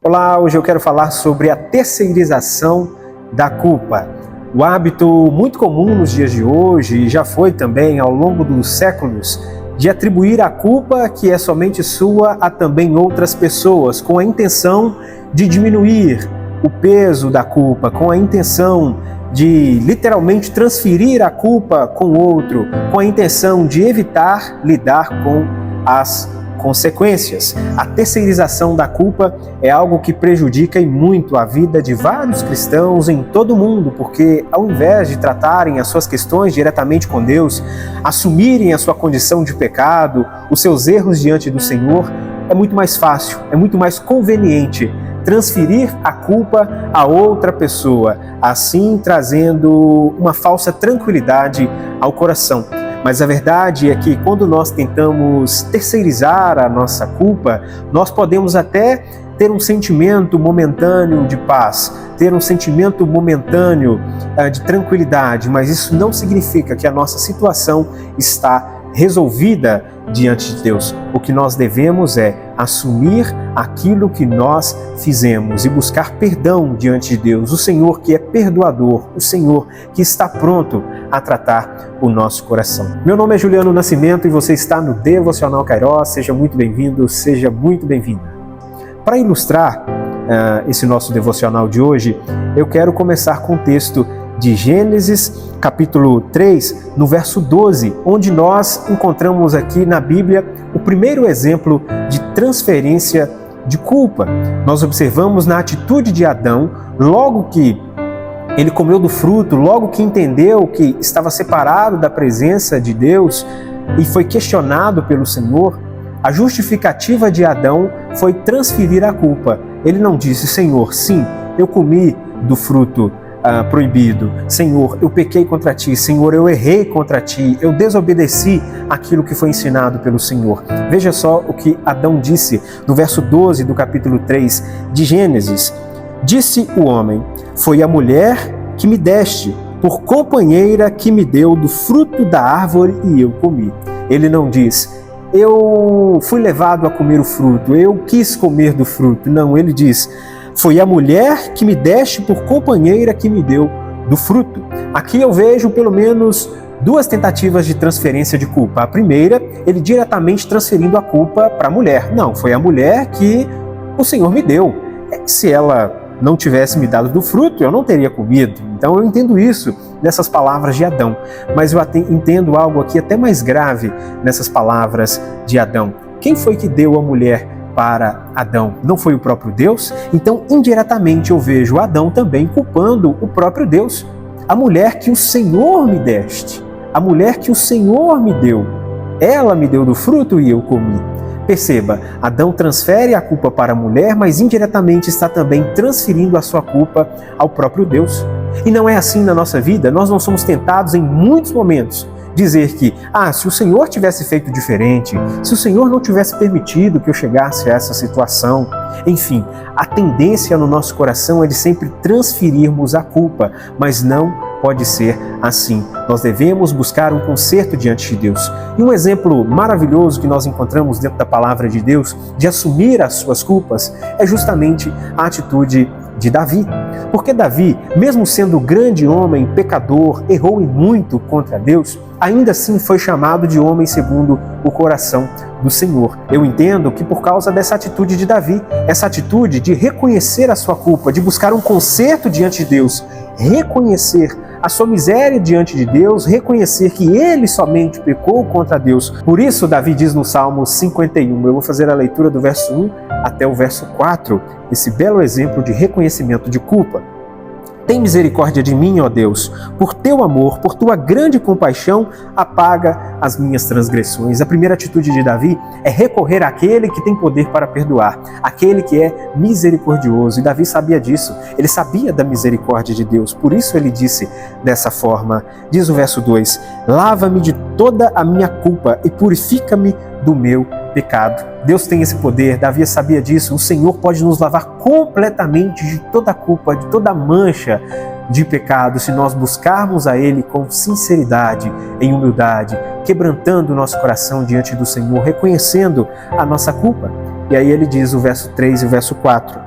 Olá, hoje eu quero falar sobre a terceirização da culpa. O hábito muito comum nos dias de hoje, e já foi também ao longo dos séculos, de atribuir a culpa que é somente sua a também outras pessoas, com a intenção de diminuir o peso da culpa, com a intenção de literalmente transferir a culpa com o outro, com a intenção de evitar lidar com as consequências. A terceirização da culpa é algo que prejudica e muito a vida de vários cristãos em todo o mundo, porque ao invés de tratarem as suas questões diretamente com Deus, assumirem a sua condição de pecado, os seus erros diante do Senhor, é muito mais fácil, é muito mais conveniente transferir a culpa a outra pessoa, assim trazendo uma falsa tranquilidade ao coração. Mas a verdade é que quando nós tentamos terceirizar a nossa culpa, nós podemos até ter um sentimento momentâneo de paz, ter um sentimento momentâneo de tranquilidade, mas isso não significa que a nossa situação está resolvida diante de Deus. O que nós devemos é assumir aquilo que nós fizemos e buscar perdão diante de Deus, o Senhor que é perdoador, o Senhor que está pronto a tratar o nosso coração. Meu nome é Juliano Nascimento e você está no Devocional Kairos. Seja muito bem-vindo, seja muito bem-vinda. Para ilustrar esse nosso devocional de hoje, eu quero começar com o texto de Gênesis, capítulo 3, no verso 12, onde nós encontramos aqui na Bíblia o primeiro exemplo de transferência de culpa. Nós observamos na atitude de Adão, logo que ele comeu do fruto, logo que entendeu que estava separado da presença de Deus e foi questionado pelo Senhor, a justificativa de Adão foi transferir a culpa. Ele não disse: Senhor, sim, eu comi do fruto proibido. Senhor, eu pequei contra ti. Senhor, eu errei contra ti. Eu desobedeci aquilo que foi ensinado pelo Senhor. Veja só o que Adão disse no verso 12 do capítulo 3 de Gênesis. Disse o homem: foi a mulher que me deste por companheira que me deu do fruto da árvore e eu comi. Ele não diz: eu fui levado a comer o fruto, eu quis comer do fruto. Não, ele diz: foi a mulher que me deste por companheira que me deu do fruto. Aqui eu vejo pelo menos duas tentativas de transferência de culpa. A primeira, ele diretamente transferindo a culpa para a mulher. Não, foi a mulher que o Senhor me deu. Se ela não tivesse me dado do fruto, eu não teria comido. Então eu entendo isso nessas palavras de Adão. Mas eu entendo algo aqui até mais grave nessas palavras de Adão. Quem foi que deu a mulher para Adão? Não foi o próprio Deus? Então, indiretamente, eu vejo Adão também culpando o próprio Deus. A mulher que o Senhor me deste, a mulher que o Senhor me deu, ela me deu do fruto e eu comi. Perceba, Adão transfere a culpa para a mulher, mas indiretamente está também transferindo a sua culpa ao próprio Deus. E não é assim na nossa vida. Nós não somos tentados em muitos momentos dizer que, se o Senhor tivesse feito diferente, se o Senhor não tivesse permitido que eu chegasse a essa situação. Enfim, a tendência no nosso coração é de sempre transferirmos a culpa, mas não pode ser assim. Nós devemos buscar um conserto diante de Deus. E um exemplo maravilhoso que nós encontramos dentro da palavra de Deus, de assumir as suas culpas, é justamente a atitude de Davi. Porque Davi, mesmo sendo grande homem, pecador, errou em muito contra Deus, ainda assim foi chamado de homem segundo o coração do Senhor. Eu entendo que por causa dessa atitude de Davi, essa atitude de reconhecer a sua culpa, de buscar um conserto diante de Deus, reconhecer a sua miséria diante de Deus, reconhecer que ele somente pecou contra Deus. Por isso, Davi diz no Salmo 51, eu vou fazer a leitura do verso 1 até o verso 4, esse belo exemplo de reconhecimento de culpa. Tem misericórdia de mim, ó Deus, por teu amor, por tua grande compaixão, apaga as minhas transgressões. A primeira atitude de Davi é recorrer àquele que tem poder para perdoar, aquele que é misericordioso. E Davi sabia disso, ele sabia da misericórdia de Deus, por isso ele disse dessa forma. Diz o verso 2, lava-me de toda a minha culpa e purifica-me do meu pecado. Deus tem esse poder, Davi sabia disso. O Senhor pode nos lavar completamente de toda a culpa, de toda a mancha de pecado, se nós buscarmos a Ele com sinceridade, em humildade, quebrantando o nosso coração diante do Senhor, reconhecendo a nossa culpa. E aí ele diz o verso 3 e o verso 4,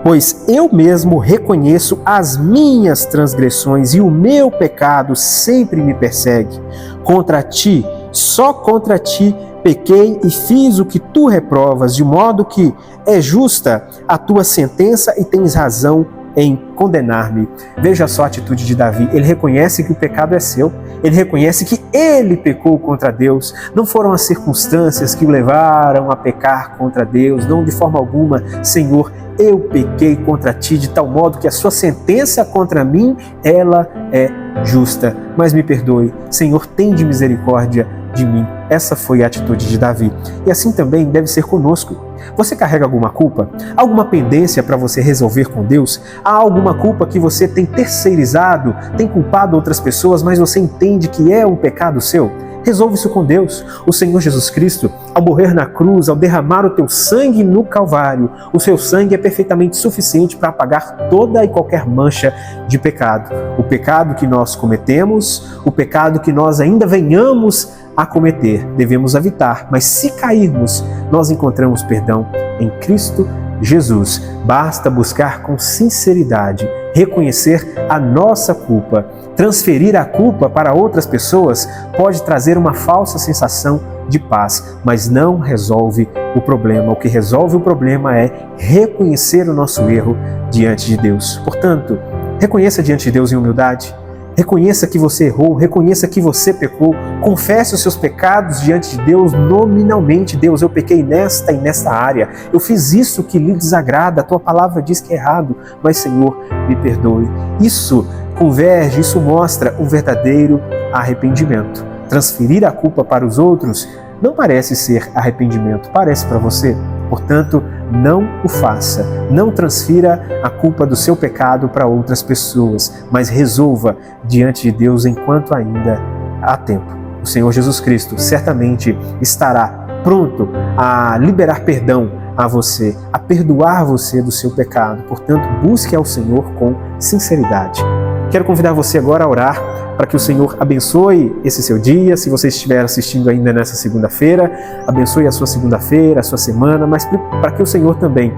pois eu mesmo reconheço as minhas transgressões e o meu pecado sempre me persegue. Contra ti, só contra ti, pequei e fiz o que tu reprovas, de modo que é justa a tua sentença e tens razão em condenar-me. Veja só a atitude de Davi. Ele reconhece que o pecado é seu. Ele reconhece que ele pecou contra Deus. Não foram as circunstâncias que o levaram a pecar contra Deus. Não, de forma alguma. Senhor, eu pequei contra ti de tal modo que a sua sentença contra mim, ela é justa. Mas me perdoe. Senhor, tende misericórdia de mim. Essa foi a atitude de Davi. E assim também deve ser conosco. Você carrega alguma culpa? Alguma pendência para você resolver com Deus? Há alguma culpa que você tem terceirizado, tem culpado outras pessoas, mas você entende que é um pecado seu? Resolve isso com Deus. O Senhor Jesus Cristo, ao morrer na cruz, ao derramar o teu sangue no Calvário, o seu sangue é perfeitamente suficiente para apagar toda e qualquer mancha de pecado. O pecado que nós cometemos, o pecado que nós ainda venhamos a cometer, devemos evitar, mas se cairmos, nós encontramos perdão em Cristo Jesus. Basta buscar com sinceridade, reconhecer a nossa culpa. Transferir a culpa para outras pessoas pode trazer uma falsa sensação de paz, mas não resolve o problema. O que resolve o problema é reconhecer o nosso erro diante de Deus. Portanto, reconheça diante de Deus em humildade. Reconheça que você errou, reconheça que você pecou, confesse os seus pecados diante de Deus nominalmente. Deus, eu pequei nesta e nesta área, eu fiz isso que lhe desagrada, a tua palavra diz que é errado, mas Senhor, me perdoe. Isso converge, isso mostra um verdadeiro arrependimento. Transferir a culpa para os outros não parece ser arrependimento, parece para você? Portanto, não o faça. Não transfira a culpa do seu pecado para outras pessoas, mas resolva diante de Deus enquanto ainda há tempo. O Senhor Jesus Cristo certamente estará pronto a liberar perdão a você, a perdoar você do seu pecado. Portanto, busque ao Senhor com sinceridade. Quero convidar você agora a orar para que o Senhor abençoe esse seu dia. Se você estiver assistindo ainda nessa segunda-feira, abençoe a sua segunda-feira, a sua semana, mas para que o Senhor também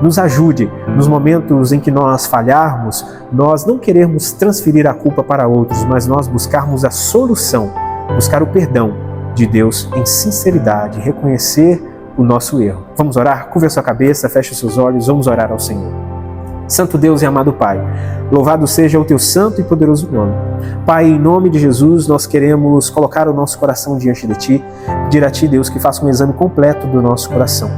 nos ajude nos momentos em que nós falharmos, nós não queremos transferir a culpa para outros, mas nós buscarmos a solução, buscar o perdão de Deus em sinceridade, reconhecer o nosso erro. Vamos orar? Curva a sua cabeça, feche os seus olhos, vamos orar ao Senhor. Santo Deus e amado Pai, louvado seja o teu santo e poderoso nome. Pai, em nome de Jesus, nós queremos colocar o nosso coração diante de Ti, pedir a Ti, Deus, que faça um exame completo do nosso coração.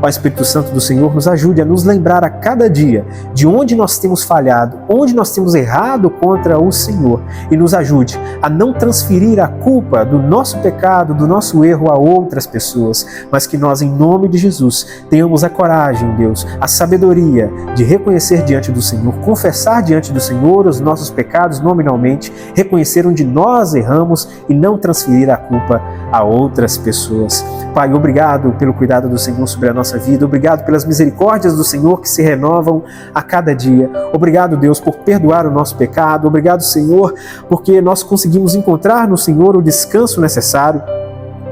Ó Espírito Santo do Senhor, nos ajude a nos lembrar a cada dia de onde nós temos falhado, onde nós temos errado contra o Senhor, e nos ajude a não transferir a culpa do nosso pecado, do nosso erro a outras pessoas, mas que nós, em nome de Jesus, tenhamos a coragem, Deus, a sabedoria de reconhecer diante do Senhor, confessar diante do Senhor os nossos pecados nominalmente, reconhecer onde nós erramos e não transferir a culpa a outras pessoas. Pai, obrigado pelo cuidado do Senhor sobre a nossa vida, obrigado pelas misericórdias do Senhor que se renovam a cada dia. Obrigado, Deus, por perdoar o nosso pecado. Obrigado, Senhor, porque nós conseguimos encontrar no Senhor o descanso necessário.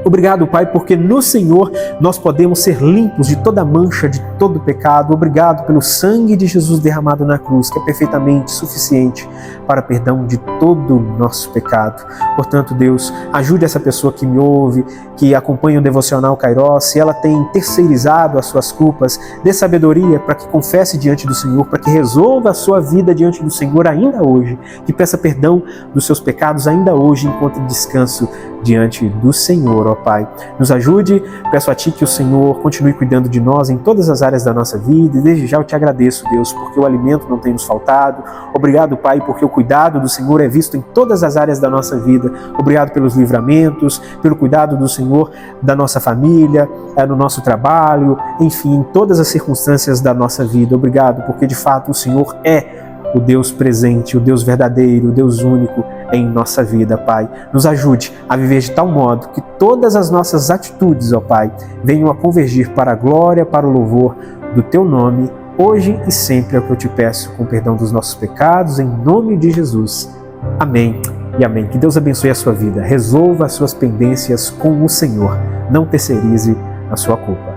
Obrigado, Pai, porque no Senhor nós podemos ser limpos de toda mancha, de todo pecado. Obrigado pelo sangue de Jesus derramado na cruz, que é perfeitamente suficiente para perdão de todo o nosso pecado. Portanto, Deus, ajude essa pessoa que me ouve, que acompanha o Devocional Kairos, se ela tem terceirizado as suas culpas, dê sabedoria para que confesse diante do Senhor, para que resolva a sua vida diante do Senhor ainda hoje, que peça perdão dos seus pecados ainda hoje, encontre descanso diante do Senhor, ó Pai. Nos ajude, peço a Ti que o Senhor continue cuidando de nós em todas as áreas da nossa vida, e desde já eu Te agradeço, Deus, porque o alimento não tem nos faltado. Obrigado, Pai, porque o cuidado do Senhor é visto em todas as áreas da nossa vida. Obrigado pelos livramentos, pelo cuidado do Senhor da nossa família, no nosso trabalho, enfim, em todas as circunstâncias da nossa vida. Obrigado, porque de fato o Senhor é o Deus presente, o Deus verdadeiro, o Deus único em nossa vida, Pai. Nos ajude a viver de tal modo que todas as nossas atitudes, ó Pai, venham a convergir para a glória, para o louvor do Teu nome, hoje e sempre é o que eu Te peço, com perdão dos nossos pecados, em nome de Jesus. Amém e amém. Que Deus abençoe a sua vida. Resolva as suas pendências com o Senhor. Não terceirize a sua culpa.